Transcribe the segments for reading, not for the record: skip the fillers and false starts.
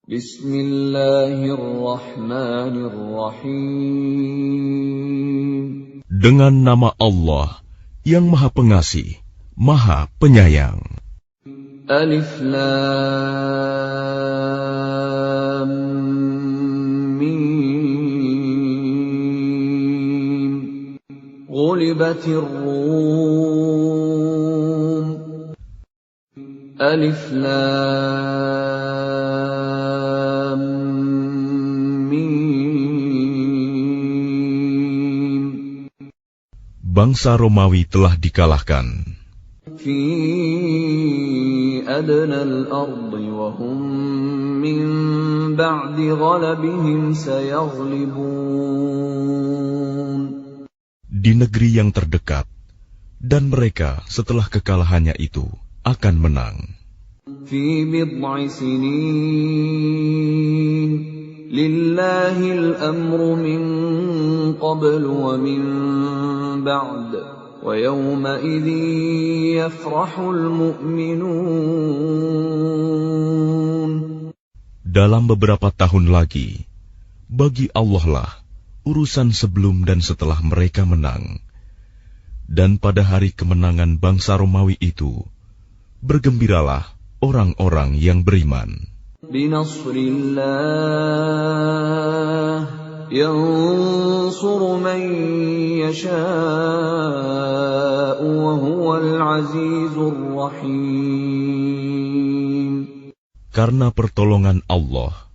Bismillahirrahmanirrahim. Dengan nama Allah yang Maha Pengasih, Maha Penyayang. Alif Lam Mim. Ghulibatir Rum. Alif Lam Mim. Bangsa Romawi telah dikalahkan. Fi adna al-ardi wa hum min ba'di ghalabihim sayaghlibun. Di negeri yang terdekat, dan mereka setelah kekalahannya itu akan menang. Fi bid'i sinin lillahi al-amru min qablu wa min ba'd wa yawma idzin yafrahul mu'minun. Dalam beberapa tahun lagi, bagi Allah lah urusan sebelum dan setelah mereka menang. Dan pada hari kemenangan bangsa Romawi itu, bergembiralah orang-orang yang beriman. Binasrillah yansuru man yasha'u wa huwal azizur rahim. Karena pertolongan Allah,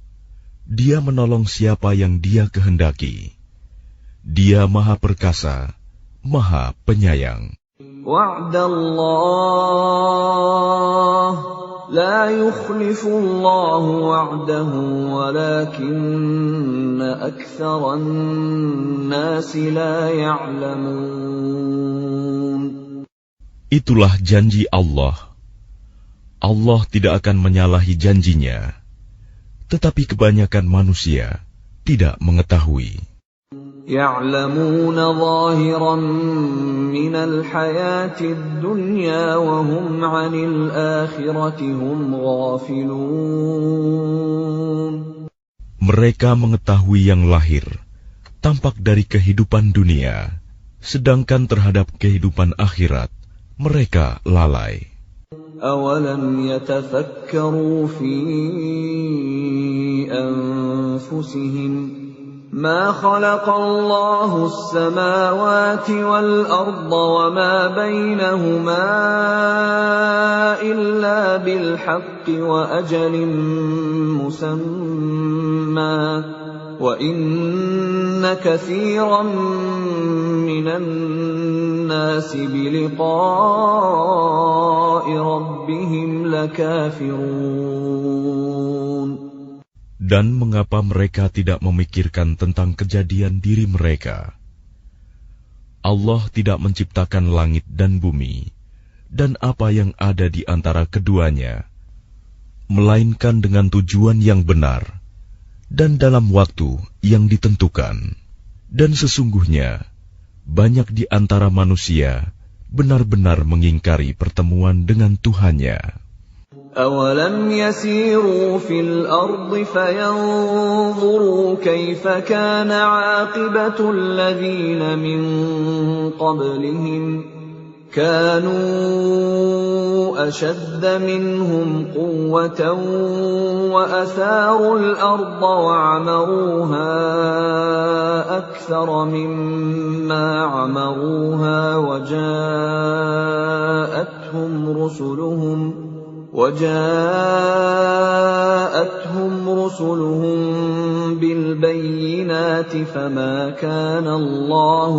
Dia menolong siapa yang Dia kehendaki. Dia Maha Perkasa, Maha Penyayang. Wa'dallah la yukhlifullahu wa'dahu walakinna aktsaran nasi la ya'lamun. Itulah janji Allah. Allah tidak akan menyalahi janjinya, tetapi kebanyakan manusia tidak mengetahui. يَعْلَمُونَ ظَاهِرًا مِنَ الْحَيَاةِ الدُّنْيَا وَهُمْ عَنِ الْآخِرَةِ هُمْ غَافِلُونَ. Mereka mengetahui yang lahir, tampak dari kehidupan dunia, sedangkan terhadap kehidupan akhirat, mereka lalai. أَوَلَمْ يَتَفَكَّرُوا فِي أَنفُسِهِمْ ما خلق الله السماوات والأرض وما بينهما إلا بالحق وأجل مسمى وإن كثيرا من الناس بلقاء ربهم لكافرون. Dan mengapa mereka tidak memikirkan tentang kejadian diri mereka? Allah tidak menciptakan langit dan bumi, dan apa yang ada di antara keduanya, melainkan dengan tujuan yang benar, dan dalam waktu yang ditentukan. Dan sesungguhnya, banyak di antara manusia benar-benar mengingkari pertemuan dengan Tuhannya. أَوَلَمْ يَسِيرُوا فِي الْأَرْضِ فَيَنظُرُوا كَيْفَ كَانَ عَاقِبَةُ الَّذِينَ مِن قَبْلِهِمْ كَانُوا أَشَدَّ مِنْهُمْ قُوَّةً وَأَثَارُوا الْأَرْضَ وَعَمَرُوهَا أَكْثَرَ مِمَّا عَمَرُوهَا وجاءتهم رسلهم بالبينات فما كان الله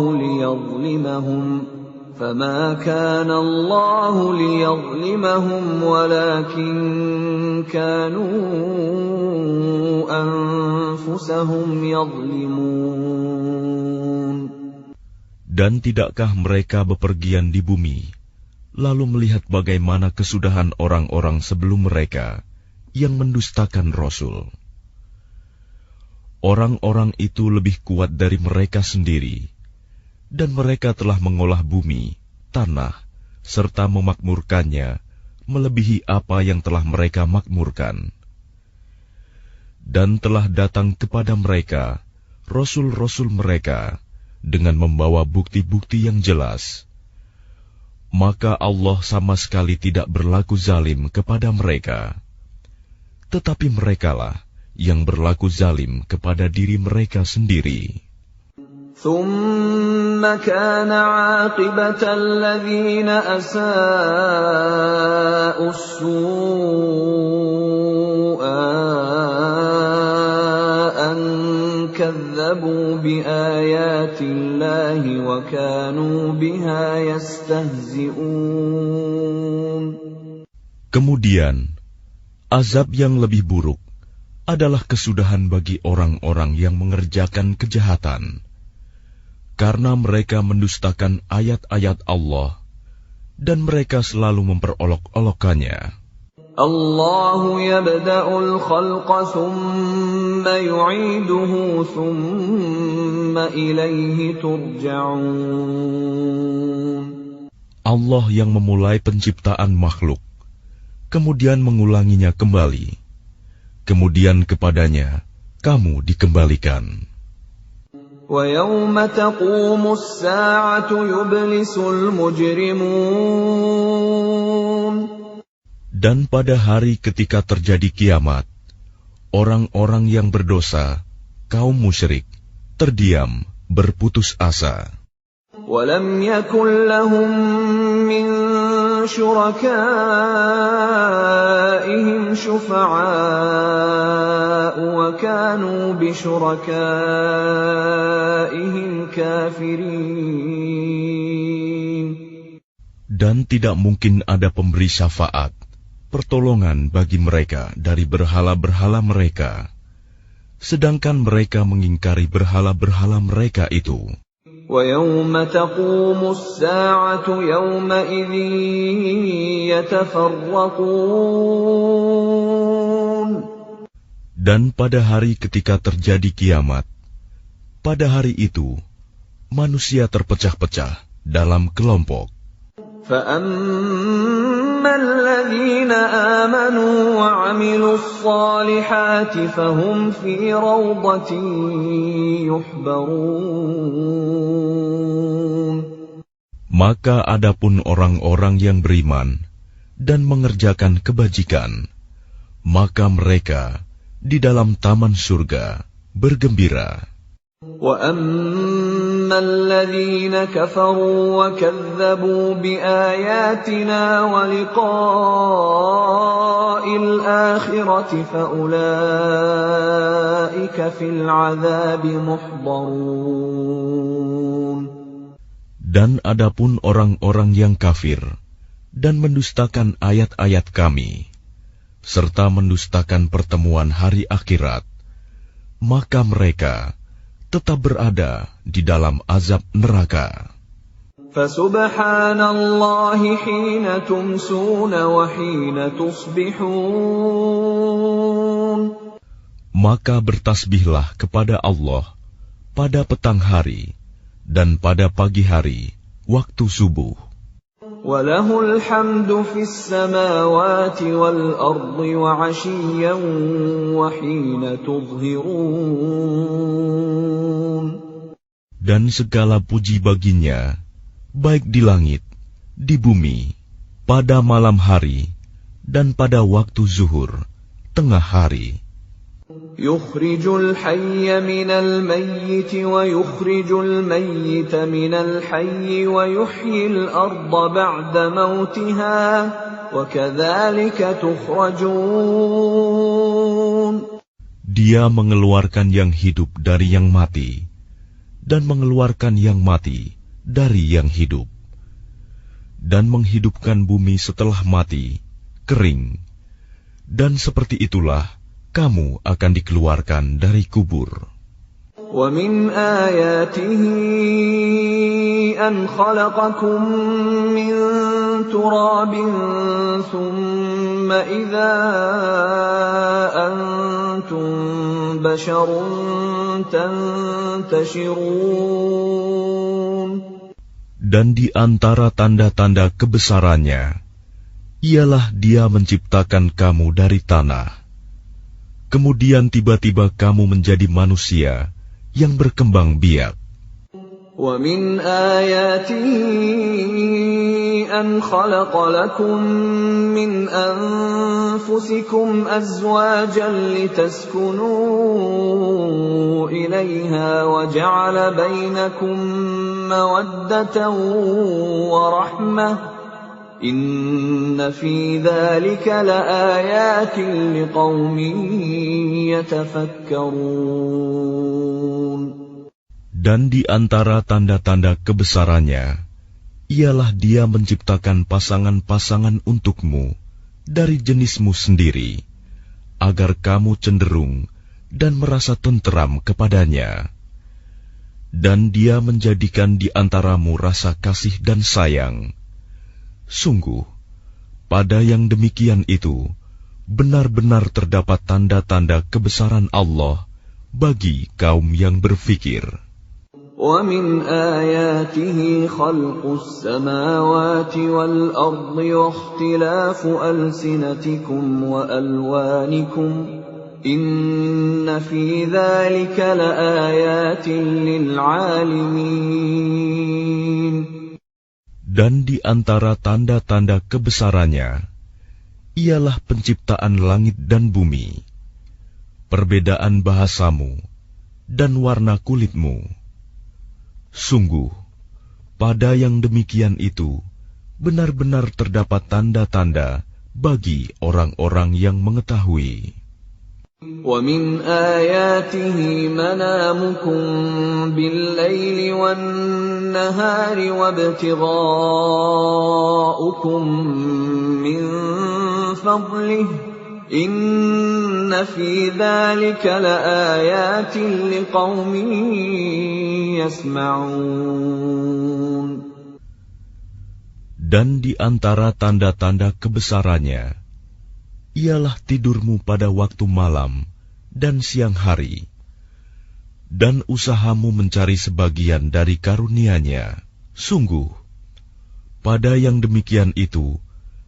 ليظلمهم ولكن كانوا أنفسهم يظلمون. Dan tidakkah mereka bepergian di bumi, lalu melihat bagaimana kesudahan orang-orang sebelum mereka yang mendustakan Rasul. Orang-orang itu lebih kuat dari mereka sendiri, dan mereka telah mengolah bumi, tanah, serta memakmurkannya melebihi apa yang telah mereka makmurkan. Dan telah datang kepada mereka rasul-rasul mereka dengan membawa bukti-bukti yang jelas. Maka Allah sama sekali tidak berlaku zalim kepada mereka. Tetapi merekalah yang berlaku zalim kepada diri mereka sendiri. ثم كان عاقبة الذين أساءوا السوء أن كذبوا بآيات الله وكانوا بها يستهزئون. Kemudian, azab yang lebih buruk adalah kesudahan bagi orang-orang yang mengerjakan kejahatan, karena mereka mendustakan ayat-ayat Allah dan mereka selalu memperolok-olokkannya. Allahu yabda'ul khalqa thumma yu'iduhu thumma ilayhi turja'un. Allah yang memulai penciptaan makhluk, kemudian mengulanginya kembali, kemudian kepadanya kamu dikembalikan. وَيَوْمَ تَقُومُ السَّاعَةُ يُبْلِسُ الْمُجْرِمُونَ. Dan pada hari ketika terjadi kiamat, orang-orang yang berdosa, kaum musyrik, terdiam, berputus asa. وَلَمْ يَكُنْ لَهُم مِّن شُرَكَائِهِمْ شُفَعَاءُ وَكَانُوا بِشُرَكَائِهِمْ كَافِرِينَ. Dan tidak mungkin ada pemberi syafaat, pertolongan bagi mereka dari berhala-berhala mereka, sedangkan mereka mengingkari berhala-berhala mereka itu. وَيَوْمَ تَقُومُ السَّاعَةُ يَوْمَئِذٍ يَتَفَرَّقُونَ. Dan pada hari ketika terjadi kiamat, pada hari itu, manusia terpecah-pecah dalam kelompok. فَأَمَّا الَّذِينَ آمَنُوا وَعَمِلُوا الصَّالِحَاتِ فَهُمْ فِي رَوْضَةٍ يُحْبَرُونَ. Maka adapun orang-orang yang beriman dan mengerjakan kebajikan, maka mereka di dalam taman surga bergembira. وَأَمَّا الَّذِينَ كَفَرُوا وَكَذَّبُوا بِآيَاتِنَا وَلِقَاءِ الْآخِرَةِ فَأُولَئِكَ فِي الْعَذَابِ مُحْضَرُونَ. Dan adapun orang-orang yang kafir dan mendustakan ayat-ayat kami, serta mendustakan pertemuan hari akhirat, maka mereka tetap berada di dalam azab neraka. Fasubhanallahi hina tumsuna wa hina tusbihun. Maka bertasbihlah kepada Allah pada petang hari dan pada pagi hari waktu subuh. Walahul hamdu fis samawati wal ardi wa 'ashiyyan wa hina tudhhirun. Dan segala puji baginya, baik di langit, di bumi, pada malam hari, dan pada waktu zuhur, tengah hari. Yukhrijul hayya minal mayyiti wa yukhrijul mayyita minal hayyi wa yuhyil arda ba'da mautiha wa kadzalika tukhrajun. Dia mengeluarkan yang hidup dari yang mati dan mengeluarkan yang mati dari yang hidup, dan menghidupkan bumi setelah mati, kering, dan seperti itulah kamu akan dikeluarkan dari kubur. Wa min ayatihi an khalaqakum min turabin thumma idza antum basharun tantashirun. Dan di antara tanda-tanda kebesarannya, ialah Dia menciptakan kamu dari tanah, kemudian tiba-tiba kamu menjadi manusia yang berkembang biak. وَمِنْ آيَاتِهِ أَنْ خَلَقَ لَكُم مِّنْ أَنفُسِكُمْ أَزْوَاجًا لِتَسْكُنُوا إِلَيْهَا وَجَعَلَ بَيْنَكُم مَّوَدَّةً وَرَحْمَةً إِنَّ فِي ذَلِكَ لَآيَاتٍ لِقَوْمٍ يَتَفَكَّرُونَ. Dan di antara tanda-tanda kebesarannya, ialah Dia menciptakan pasangan-pasangan untukmu dari jenismu sendiri, agar kamu cenderung dan merasa tenteram kepadanya. Dan Dia menjadikan di antaramu rasa kasih dan sayang. Sungguh, pada yang demikian itu, benar-benar terdapat tanda-tanda kebesaran Allah bagi kaum yang berfikir. وَمِنْ آيَاتِهِ خَلْقُ السَّمَاوَاتِ وَالْأَرْضِ وَاخْتِلَافُ أَلْسِنَتِكُمْ وَأَلْوَانِكُمْ إِنَّ فِي ذَلِكَ لَآيَاتٍ لِلْعَالِمِينَ. Dan di antara tanda-tanda kebesarannya, ialah penciptaan langit dan bumi, perbedaan bahasamu, dan warna kulitmu. Sungguh, pada yang demikian itu, benar-benar terdapat tanda-tanda bagi orang-orang yang mengetahui. وَمِنْ آيَاتِهِ مَنَامُكُمْ بِاللَّيْلِ وَالنَّهَارِ وَابْتِغَاؤُكُمْ مِنْ فَضْلِهِ إِنَّ فِي ذَلِكَ لَآيَاتٍ لِقَوْمٍ يَسْمَعُونَ. Dan di antara tanda-tanda kebesarannya, ialah tidurmu pada waktu malam dan siang hari, dan usahamu mencari sebagian dari karunia-Nya. Sungguh, pada yang demikian itu,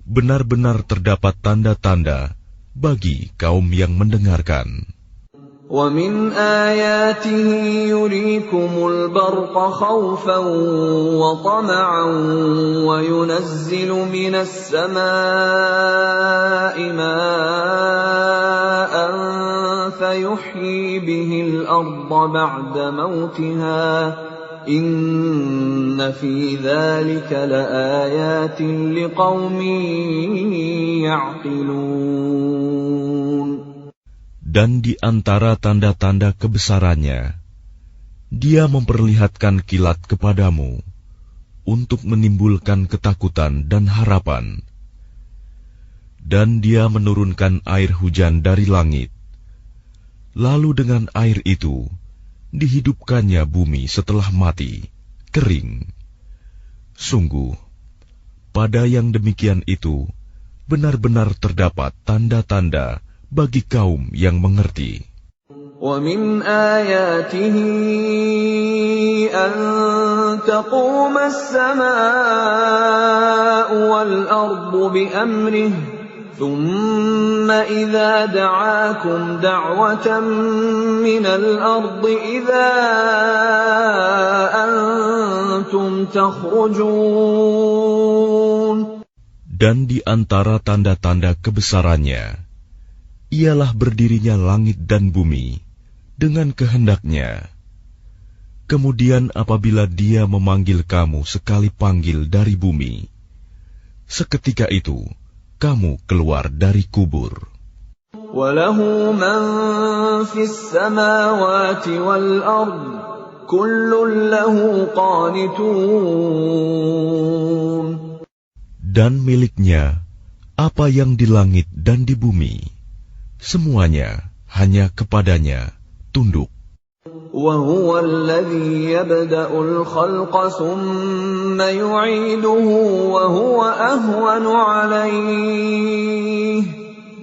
benar-benar terdapat tanda-tanda bagi kaum yang mendengarkan. وَمِنْ آيَاتِهِ يُرِيكُمُ الْبَرْقَ خَوْفًا وَطَمَعًا وَيُنَزِّلُ مِنَ السَّمَاءِ مَاءً فَيُحْيِي بِهِ الْأَرْضَ بَعْدَ مَوْتِهَا إِنَّ فِي ذَلِكَ لَآيَاتٍ لِقَوْمٍ يَعْقِلُونَ. Dan di antara tanda-tanda kebesarannya, Dia memperlihatkan kilat kepadamu untuk menimbulkan ketakutan dan harapan. Dan Dia menurunkan air hujan dari langit. Lalu dengan air itu, dihidupkannya bumi setelah mati, kering. Sungguh, pada yang demikian itu, benar-benar terdapat tanda-tanda bagi kaum yang mengerti. وَمِنْ آيَاتِهِ أَن تَقُومَ السَّمَاءُ وَالْأَرْضُ بِأَمْرِهِ ثُمَّ إِذَا دَعَاكُمْ دَعْوَةً مِّنَ الْأَرْضِ إِذَا أَنْتُمْ تَخْرُجُونَ. Dan di antara tanda-tanda kebesarannya, ialah berdirinya langit dan bumi dengan kehendaknya. Kemudian apabila Dia memanggil kamu sekali panggil dari bumi, seketika itu kamu keluar dari kubur. وَلَهُ مَنْ فِي السَّمَاوَاتِ وَالْأَرْضِ كُلٌّ لَهُ قَانِتُونَ. Dan miliknya apa yang di langit dan di bumi, semuanya hanya kepadanya tunduk. وَهُوَ الَّذِي يَبْدَأُ الْخَلْقَ ثُمَّ يُعِيدُهُ وَهُوَ أَهْوَنُ عَلَيْهِ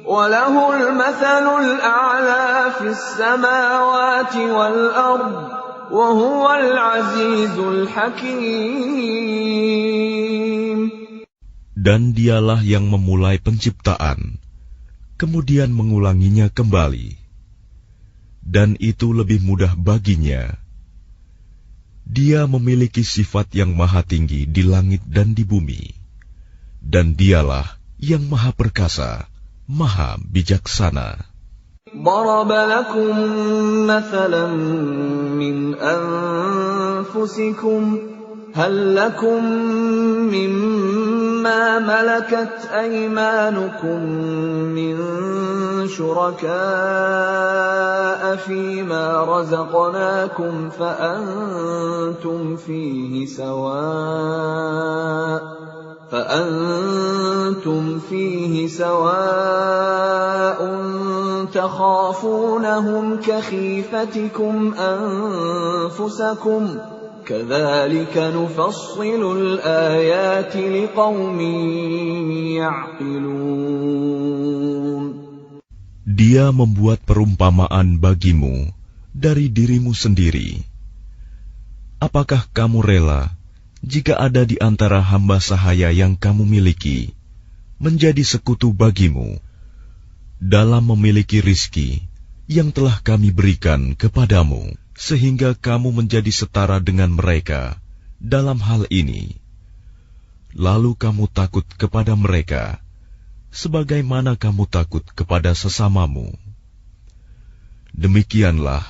وَلَهُ الْمَثَلُ الْأَعْلَى فِي السَّمَاوَاتِ وَالْأَرْضِ وَهُوَ الْعَزِيزُ الْحَكِيمُ. Dan Dialah yang memulai penciptaan, kemudian mengulanginya kembali. dan itu lebih mudah baginya. Dia memiliki sifat yang maha tinggi di langit dan di bumi, dan dialah yang maha perkasa, maha bijaksana. ضرب لكم مثلا من أنفسكم هل لكم مما ملكت أيمانكم من شركاء فيما رزقناكم فأنتم فيه سواء تخافونهم كخيفتكم أنفسكم كذلك نفصل الآيات لقوم يعقلون. Dia membuat perumpamaan bagimu dari dirimu sendiri. Apakah kamu rela jika ada di antara hamba sahaya yang kamu miliki menjadi sekutu bagimu dalam memiliki rizki yang telah kami berikan kepadamu, sehingga kamu menjadi setara dengan mereka dalam hal ini, lalu kamu takut kepada mereka sebagaimana kamu takut kepada sesamamu. Demikianlah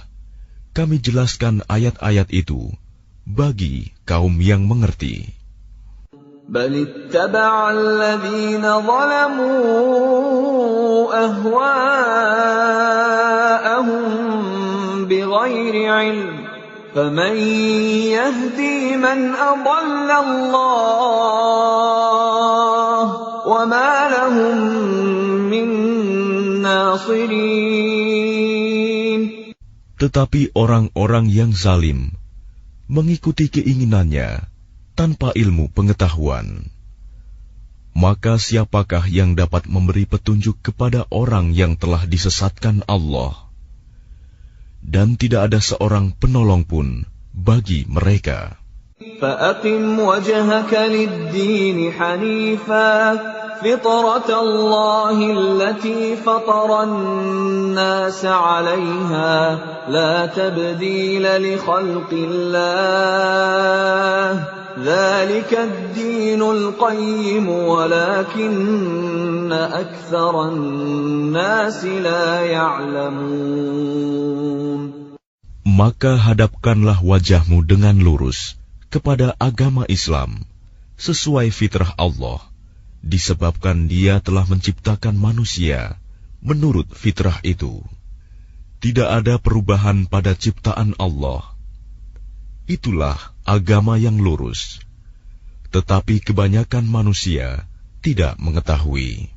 kami jelaskan ayat-ayat itu bagi kaum yang mengerti. بل اتبع الذين ظلموا أهواءهم بغير علم فمن يهدي من أضل الله وما لهم من ناصرين. Tetapi orang-orang yang zalim mengikuti keinginannya tanpa ilmu pengetahuan. Maka siapakah yang dapat memberi petunjuk kepada orang yang telah disesatkan Allah? Dan tidak ada seorang penolong pun bagi mereka. فَأَقِمْ وَجْهَكَ لِلدِّينِ حَنِيفًا فِطْرَةَ اللَّهِ الَّتِي فَطَرَ النَّاسَ عَلَيْهَا لَا تَبْدِيلَ لِخَلْقِ اللَّهِ ذلك الدين القيم ولكن أكثر الناس لا يعلمون. Maka hadapkanlah wajahmu dengan lurus kepada agama Islam sesuai fitrah Allah, disebabkan Dia telah menciptakan manusia menurut fitrah itu. Tidak ada perubahan pada ciptaan Allah. Itulah agama yang lurus, tetapi kebanyakan manusia tidak mengetahui.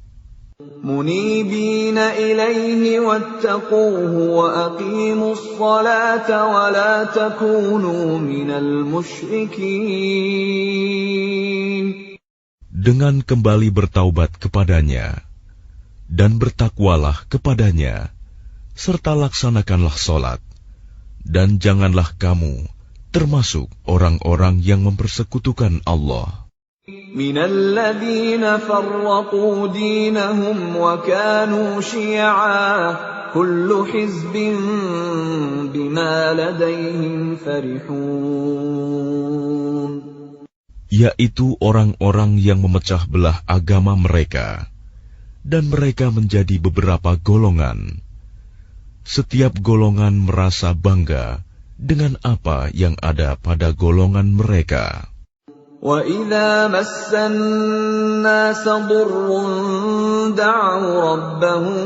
منيبين إليه واتقوه وأقيموا الصلاة ولا تكونوا من المشركين. Dengan kembali bertaubat kepadanya dan bertakwalah kepadanya, serta laksanakanlah solat, dan janganlah kamu termasuk orang-orang yang mempersekutukan Allah. من الذين فرقوا دينهم وكانوا شيعا كل حزب بما لديهم فرحون. Yaitu orang-orang yang memecah belah agama mereka, dan mereka menjadi beberapa golongan. Setiap golongan merasa bangga dengan apa yang ada pada golongan mereka. وَإِذَا مَسَّ النَّاسَ ضُرٌّ دَعَوْا رَبَّهُم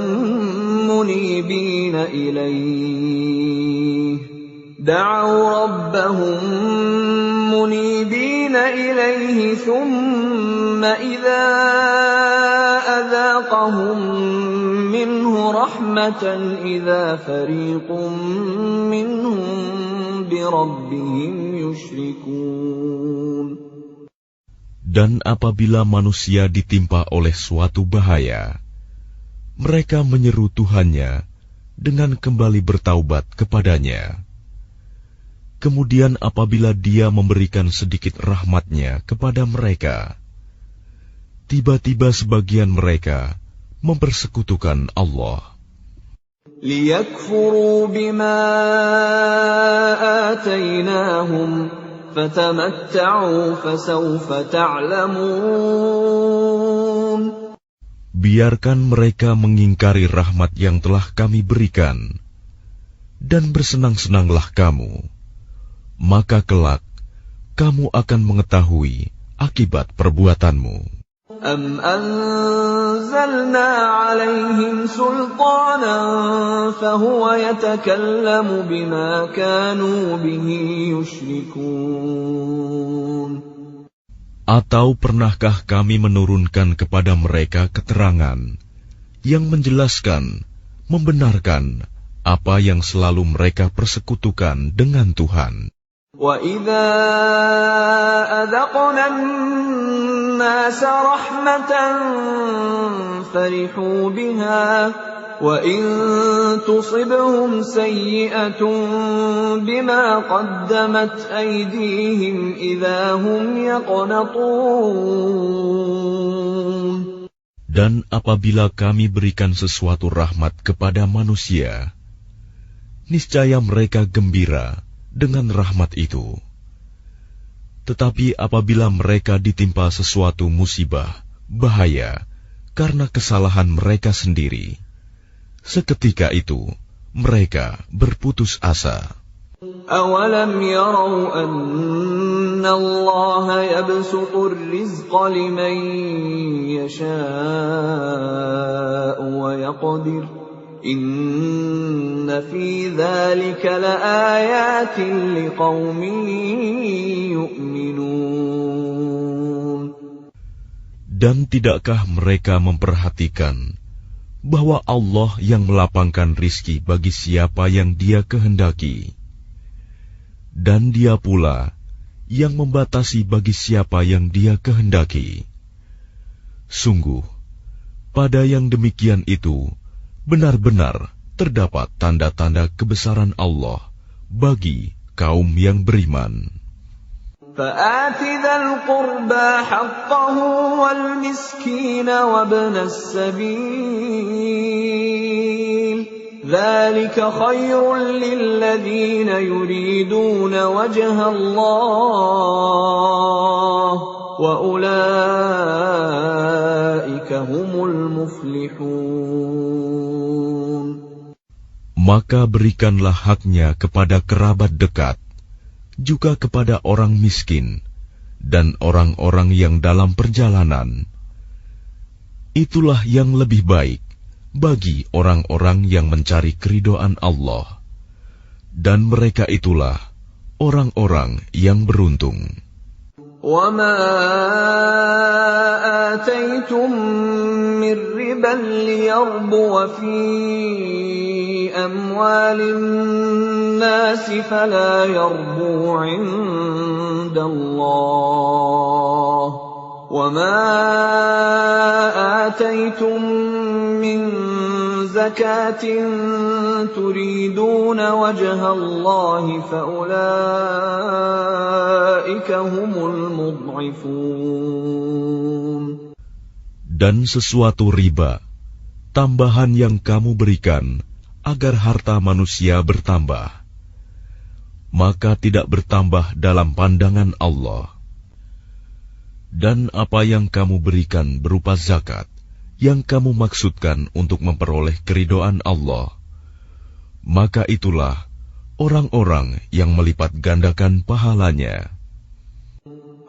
مُّنِيبِينَ إِلَيْهِ ثُمَّ إِذَا أَذَاقَهُم مِّنْهُ رَحْمَةً إِذَا فَرِيقٌ مِّنْهُم بِرَبِّهِمْ يُشْرِكُونَ. Dan apabila manusia ditimpa oleh suatu bahaya, mereka menyeru Tuhannya dengan kembali bertaubat kepadanya. Kemudian apabila Dia memberikan sedikit rahmat-Nya kepada mereka, tiba-tiba sebagian mereka mempersekutukan Allah. لِيَكْفُرُوا بِمَا آتَيْنَاهُمْ فَتَمَتَّعُوا فَسَوْفَ تَعْلَمُونَ. Biarkan mereka mengingkari rahmat yang telah kami berikan, dan bersenang-senanglah kamu, maka kelak kamu akan mengetahui akibat perbuatanmu. أَمْ أَنزَلْنَا عَلَيْهِمْ سُلْطَانًا فَهُوَ يَتَكَلَّمُ بِمَا كَانُوا بِهِ يُشْرِكُونَ. Atau pernahkah kami menurunkan kepada mereka keterangan yang menjelaskan, membenarkan apa yang selalu mereka persekutukan dengan Tuhan? وَإِذَا أَذَقْنَا النَّاسَ رَحْمَةً فَرِحُوا بِهَا وَإِن تُصِبْهُمْ سَيِّئَةٌ بِمَا قَدَّمَتْ أَيْدِيهِمْ إِذَا هُمْ يَقْنَطُونَ. Dan apabila kami berikan sesuatu rahmat kepada manusia, niscaya mereka gembira dengan rahmat itu. Tetapi apabila mereka ditimpa sesuatu musibah, bahaya, karena kesalahan mereka sendiri, seketika itu mereka berputus asa. أَوَلَمْ يَرَوْا أَنَّ اللَّهَ يَبْسُطُ الرِّزْقَ لِمَن يَشَاءُ وَيَقْدِرُ إِنَّ فِي ذَلِكَ لَآيَاتٍ لِقَوْمٍ يُؤْمِنُونَ. Dan tidakkah mereka memperhatikan bahwa Allah yang melapangkan rizki bagi siapa yang Dia kehendaki, dan Dia pula yang membatasi bagi siapa yang Dia kehendaki. Sungguh, pada yang demikian itu benar-benar terdapat tanda-tanda kebesaran Allah bagi kaum yang beriman. فَآتِ ذَا الْقُرْبَى حَقَّهُ وَالْمِسْكِينَ وَابْنَ السَّبِيلِ ذَلِكَ خَيْرٌ لِّلَّذِينَ يُرِيدُونَ وَجْهَ اللَّهِ وَأُولَٰئِكَ هُمُ الْمُفْلِحُونَ. Maka berikanlah haknya kepada kerabat dekat, juga kepada orang miskin dan orang-orang yang dalam perjalanan. Itulah yang lebih baik bagi orang-orang yang mencari keridhaan Allah, dan mereka itulah orang-orang yang beruntung. وَمَا آتَيْتُم مِّن رِّبًا لِّيَرْبُوَ فِي أَمْوَالِ النَّاسِ فَلَا يَرْبُو عِندَ اللَّهِ وَمَا آتَيْتُم مِّن زَكَاةٍ تُرِيدُونَ وَجْهَ اللَّهِ فَأُولَٰئِكَ هُمُ الْمُضْعِفُونَ. Dan sesuatu riba, tambahan yang kamu berikan agar harta manusia bertambah, maka tidak bertambah dalam pandangan Allah. Dan apa yang kamu berikan berupa zakat, yang kamu maksudkan untuk memperoleh keridhaan Allah, maka itulah orang-orang yang melipat gandakan pahalanya.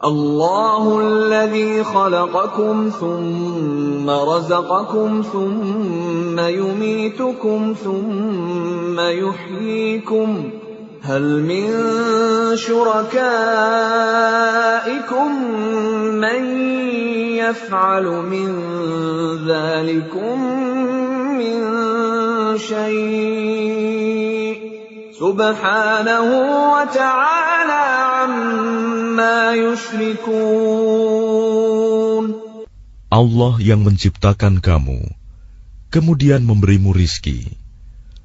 Allahu alladhi khalaqakum thumma razaqakum thumma yumitukum thumma yuhyikum hal min syurakaikum man yaf'alu min dhalikum min syai' subhanahu wa ta'ala amma yushrikun. Allah yang menciptakan kamu, kemudian memberimu rizki,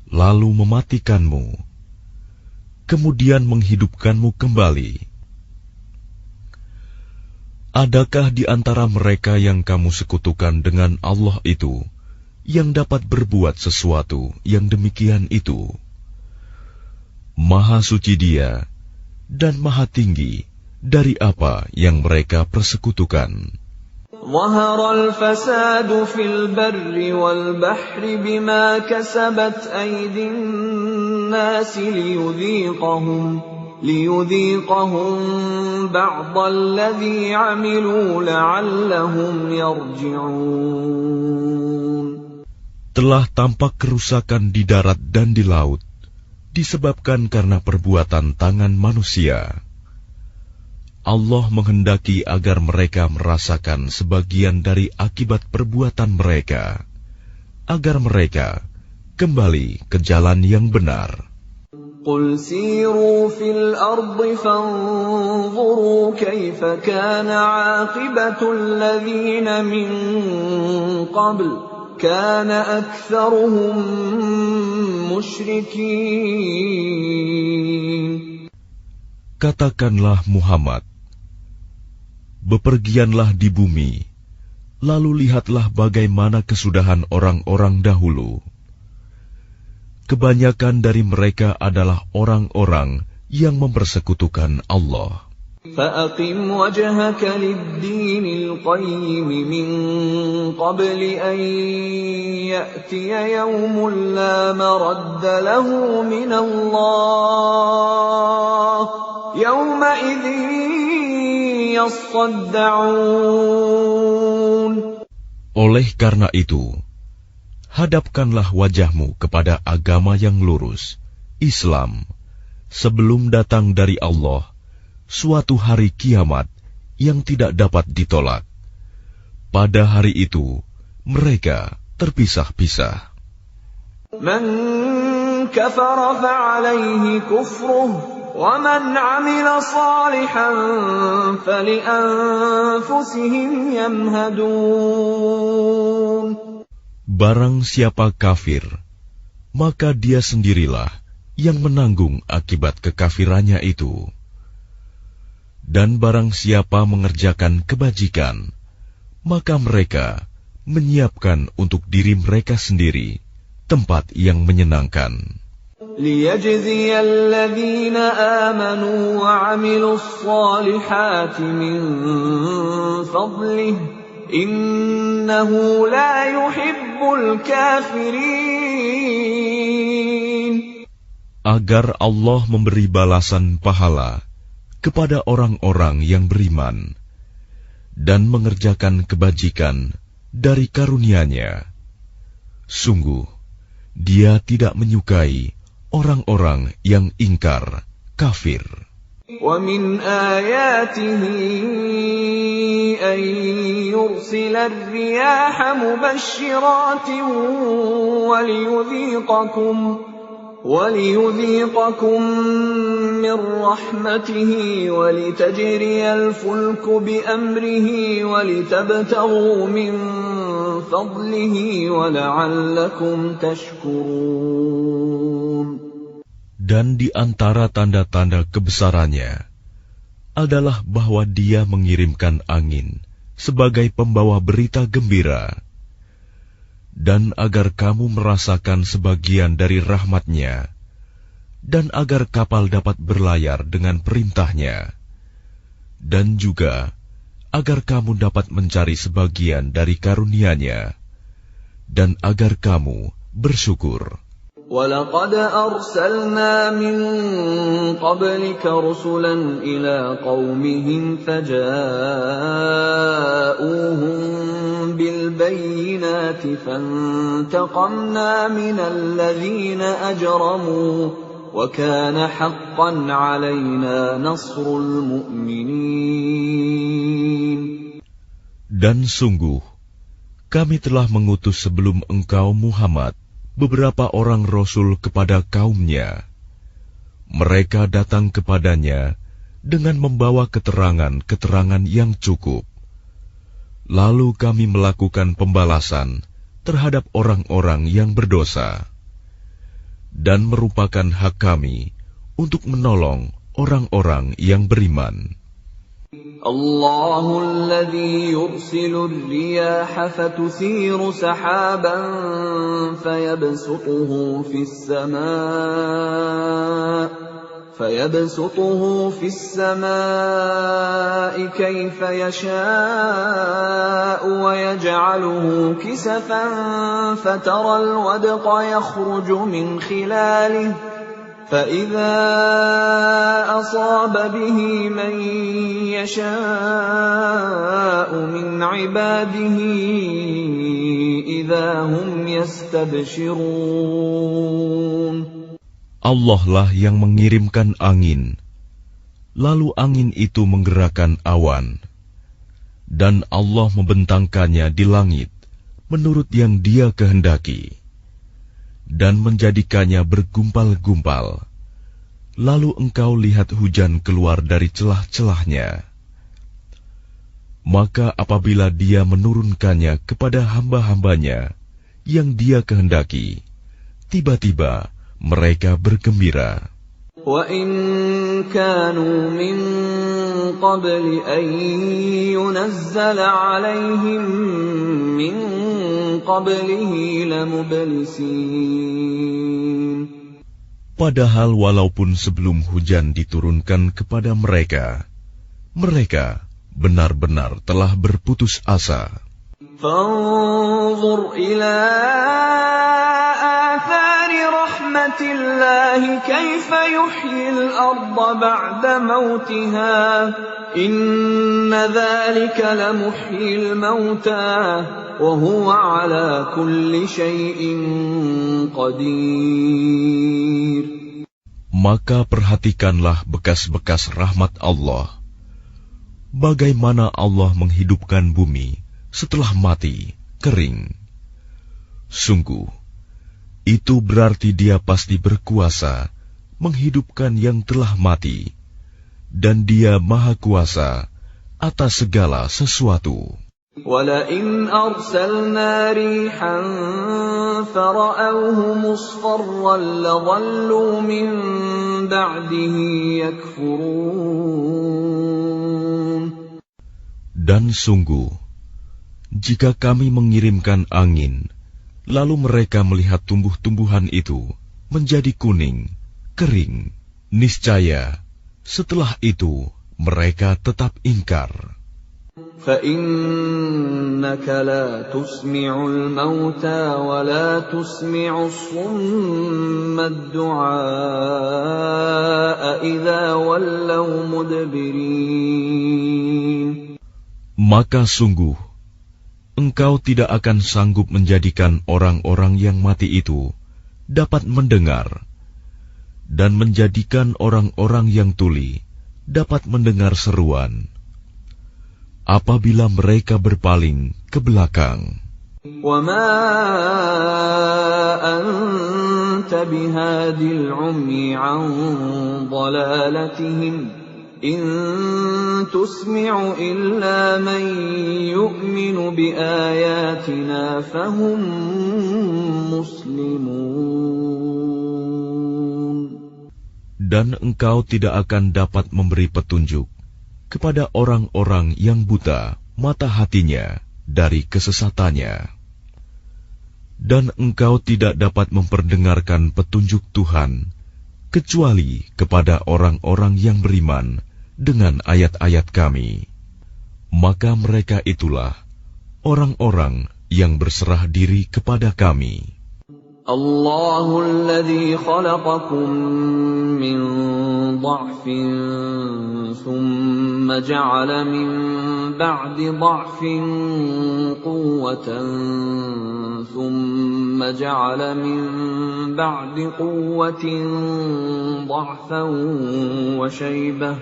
lalu mematikanmu, kemudian menghidupkanmu kembali. Adakah di antara mereka yang kamu sekutukan dengan Allah itu yang dapat berbuat sesuatu yang demikian itu. Maha suci Dia dan maha tinggi dari apa yang mereka persekutukan. ظهر الفساد في البر والبحر بما كسبت أيدي الناس ليذيقهم بعض الذي عملوا لعلهم يرجعون. Telah tampak kerusakan di darat dan di laut, disebabkan karena perbuatan tangan manusia. Allah menghendaki agar mereka merasakan sebagian dari akibat perbuatan mereka, agar mereka kembali ke jalan yang benar. قُلْ سِيرُوا فِي الْأَرْضِ فَانظُرُوا كَيْفَ كَانَ عَاقِبَةُ الَّذِينَ مِن قَبْلُ كَانَ أَكْثَرُهُم مُشْرِكِينَ. Katakanlah Muhammad, bepergianlah di bumi, lalu lihatlah bagaimana kesudahan orang-orang dahulu. Kebanyakan dari mereka adalah orang-orang yang mempersekutukan Allah. فَأَقِمْ وَجْهَكَ لِلدِّينِ الْقَيِّمِ مِنْ قَبْلِ أَنْ يَأْتِيَ يَوْمٌ لَا مَرَدَّ لَهُ مِنَ اللَّهِ يَوْمَئِذٍ يَصَّدَّعُونَ. Oleh karena itu, hadapkanlah wajahmu kepada agama yang lurus, Islam, sebelum datang dari Allah suatu hari kiamat yang tidak dapat ditolak. Pada hari itu, mereka terpisah-pisah. Man kafara fa'alayhi kufruh, wa man 'amila salihan fali'anfusihim yamhadun. Barang siapa kafir, maka dia sendirilah yang menanggung akibat kekafirannya itu. Dan barang siapa mengerjakan kebajikan, maka mereka menyiapkan untuk diri mereka sendiri tempat yang menyenangkan. لِيَجْزِيَ الَّذِينَ آمَنُوا وَعَمِلُوا الصَّالِحَاتِ مِنْ فَضْلِهِ إِنَّهُ لَا يُحِبُّ الْكَافِرِينَ. Agar Allah memberi balasan pahala kepada orang-orang yang beriman dan mengerjakan kebajikan dari karunia-Nya. Sungguh, Dia tidak menyukai orang-orang yang ingkar, kafir. وَمِنْ آيَاتِهِ أَنْ يُرْسِلَ الرِّيَاحَ مُبَشِّرَاتٍ وَلِيُذِيقَكُم مِّن رَّحْمَتِهِ وَلِتَجْرِيَ الْفُلْكُ بِأَمْرِهِ وَلِتَبْتَغُوا مِن فَضْلِهِ وَلَعَلَّكُمْ تَشْكُرُونَ. Dan di antara tanda-tanda kebesarannya adalah bahwa Dia mengirimkan angin sebagai pembawa berita gembira, dan agar kamu merasakan sebagian dari rahmat-Nya, dan agar kapal dapat berlayar dengan perintah-Nya, dan juga agar kamu dapat mencari sebagian dari karunia-Nya, dan agar kamu bersyukur. وَلَقَدْ أَرْسَلْنَا مِن قَبْلِكَ رُسُلًا إِلَىٰ قَوْمِهِمْ فَجَاءُوهُم بِالْبَيِّنَاتِ فَانتَقَمْنَا مِنَ الَّذِينَ أَجْرَمُوا وَكَانَ حَقًّا عَلَيْنَا نَصْرُ الْمُؤْمِنِينَ. Dan sungguh, kami telah mengutus sebelum engkau Muhammad beberapa orang rasul kepada kaumnya. Mereka datang kepadanya dengan membawa keterangan-keterangan yang cukup. Lalu kami melakukan pembalasan terhadap orang-orang yang berdosa, dan merupakan hak kami untuk menolong orang-orang yang beriman. الله الذي يرسل الرياح فتثير سحابا فيبسطه في السماء كيف يشاء ويجعله كسفا فترى الودق يخرج من خلاله فإذا أصاب به من يشاء من عباده إذا هم يستبشرون. Allah lah yang mengirimkan angin, lalu angin itu menggerakkan awan, dan Allah membentangkannya di langit menurut yang Dia kehendaki, dan menjadikannya bergumpal-gumpal, lalu engkau lihat hujan keluar dari celah-celahnya. Maka apabila Dia menurunkannya kepada hamba-hambanya yang Dia kehendaki, tiba-tiba mereka bergembira. وَإِن كَانُوا مِن قَبْلِ أَن يُنَزَّلَ عَلَيْهِم مِّن قَبْلِهِ لَمُبْلِسِينَ. Padahal walaupun sebelum hujan diturunkan kepada mereka, mereka benar-benar telah berputus asa. فَانظُرْ إِلَىٰ آثَارِ رَحْمَةِ اللَّهِ كَيْفَ يُحْيِي الْأَرْضَ بَعْدَ مَوْتِهَا إِنَّ ذَلِكَ لَمُحْيِي الْمَوْتَىٰ وَهُوَ عَلَىٰ كُلِّ شَيْءٍ قَدِيرٌ. Maka perhatikanlah bekas-bekas rahmat Allah. Bagaimana Allah menghidupkan bumi setelah mati, kering. Sungguh, itu berarti Dia pasti berkuasa menghidupkan yang telah mati, dan Dia Maha Kuasa atas segala sesuatu. وَلَئِنْ أَرْسَلْنَا رِيحًا فَرَأَوْهُ مُصْفَرًّا لَظَلُّوا مِنْ بَعْدِهِ يَكْفُرُونَ. Dan sungguh, jika kami mengirimkan angin, lalu mereka melihat tumbuh-tumbuhan itu menjadi kuning, kering, niscaya setelah itu mereka tetap ingkar. فَإِنَّكَ لَا تُسْمِعُ الْمَوْتَى وَلَا تُسْمِعُ الصُّمَّ الدُّعَاءَ إِذَا وَلَّوْا مُدْبِرِينَ. Maka sungguh, engkau tidak akan sanggup menjadikan orang-orang yang mati itu dapat mendengar, dan menjadikan orang-orang yang tuli dapat mendengar seruan, apabila mereka berpaling ke belakang. وَمَا أَنْتَ بِهَادِ الْعُمْيِ عَنْ ضَلَالَتِهِمْ إِن تُسْمِعُ إِلَّا مَن يُؤْمِنُ بِآيَاتِنَا فَهُمْ مُسْلِمُونَ. Dan engkau tidak akan dapat memberi petunjuk kepada orang-orang yang buta mata hatinya dari kesesatannya. Dan engkau tidak dapat memperdengarkan petunjuk Tuhan kecuali kepada orang-orang yang beriman dengan ayat-ayat kami. Maka mereka itulah orang-orang yang berserah diri kepada kami. Allahu alladhi khalaqakum min dha'fin thumma ja'ala min ba'di dha'fin quwwatan thumma ja'ala min ba'di quwwatin dha'fan wa shaybah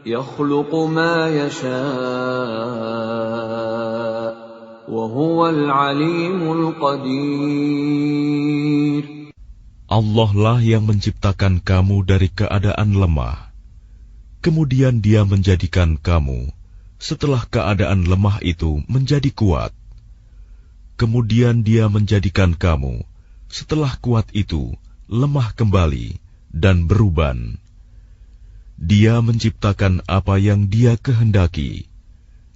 yakhluqu ma yasha' wa huwal alimul qadir. Allah lah yang menciptakan kamu dari keadaan lemah, kemudian Dia menjadikan kamu setelah keadaan lemah itu menjadi kuat, kemudian Dia menjadikan kamu setelah kuat itu lemah kembali dan beruban. Dia menciptakan apa yang Dia kehendaki,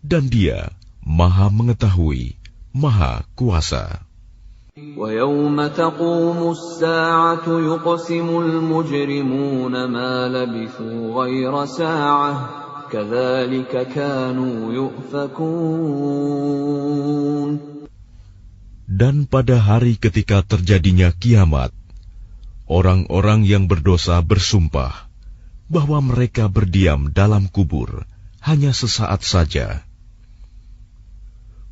dan Dia Maha Mengetahui, Maha Kuasa. وَيَوْمَ تَقُومُ السَّاعَةُ يُقْسِمُ الْمُجْرِمُونَ مَا لَبِثُوا غَيْرَ سَاعَةٍ كَذَلِكَ كَانُوا يُؤْفَكُونَ. Dan pada hari ketika terjadinya kiamat, orang-orang yang berdosa bersumpah bahwa mereka berdiam dalam kubur hanya sesaat saja.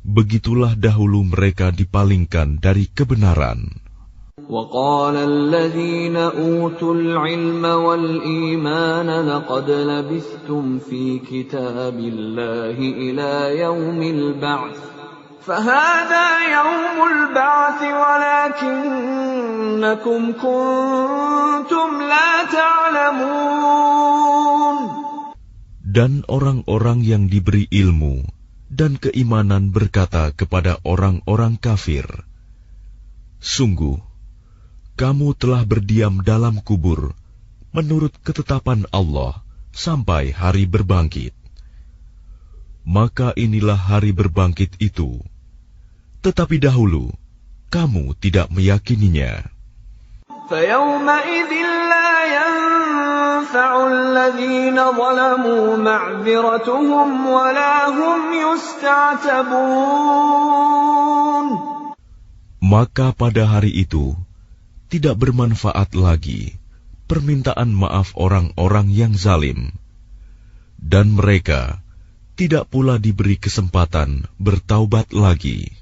Begitulah dahulu mereka dipalingkan dari kebenaran. وَقَالَ الَّذِينَ أُوتُوا الْعِلْمَ وَالْإِيمَانَ لَقَدْ لَبِثْتُمْ فِي كِتَابِ اللَّهِ إِلَى يَوْمِ الْبَعْثِ فَهَذَا يَوْمُ الْبَعْثِ وَلَكِنَّكُمْ كُنتُمْ لَا تَعْلَمُونَ. Dan orang-orang yang diberi ilmu dan keimanan berkata kepada orang-orang kafir, "Sungguh, kamu telah berdiam dalam kubur menurut ketetapan Allah sampai hari berbangkit. Maka inilah hari berbangkit itu. Tetapi dahulu, kamu tidak meyakininya." فَيَوْمَئِذٍ لَّا يَنفَعُ الَّذِينَ ظَلَمُوا مَعْذِرَتُهُمْ وَلَا هُمْ يُسْتَعْتَبُونَ. Maka pada hari itu tidak bermanfaat lagi permintaan maaf orang-orang yang zalim, dan mereka tidak pula diberi kesempatan bertaubat lagi.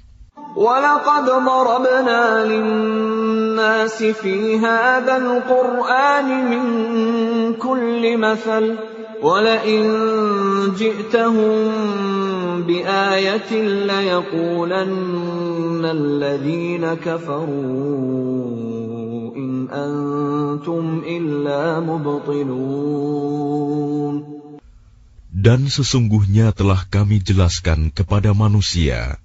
وَلَقَدْ ضَرَبْنَا لِلنَّاسِ فِي هَذَا الْقُرْآنِ مِنْ كُلِّ مَثَلٍ وَلَئِنْ جِئْتَهُمْ بِآيَةٍ لَيَقُولَنَّ الَّذِينَ كَفَرُوا إِنْ أَنْتُمْ إِلَّا مُبْطِلُونَ. Dan sesungguhnya telah kami jelaskan kepada manusia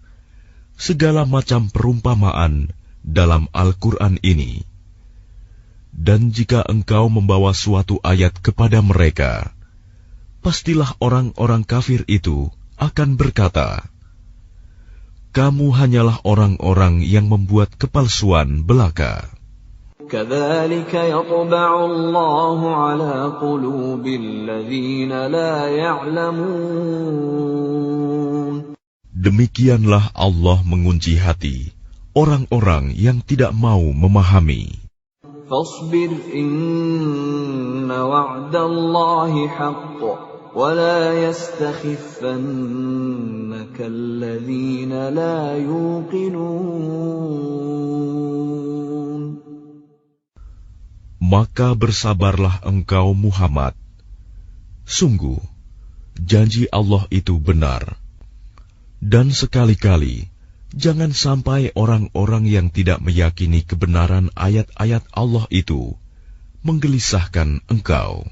segala macam perumpamaan dalam Al-Quran ini. Dan jika engkau membawa suatu ayat kepada mereka, pastilah orang-orang kafir itu akan berkata, "Kamu hanyalah orang-orang yang membuat kepalsuan belaka." كَذَلِكَ يَطْبَعُ اللَّهُ عَلَى قُلُوبِ الَّذِينَ لَا يَعْلَمُونَ. Demikianlah Allah mengunci hati orang-orang yang tidak mau memahami. فَاصْبِرْ إِنَّ وَعْدَ اللَّهِ حَقٌّ وَلَا يَسْتَخِفَّنَّكَ الَّذِينَ لَا يُوقِنُونَ. Maka bersabarlah engkau Muhammad. Sungguh, janji Allah itu benar. Dan sekali-kali, jangan sampai orang-orang yang tidak meyakini kebenaran ayat-ayat Allah itu menggelisahkan engkau.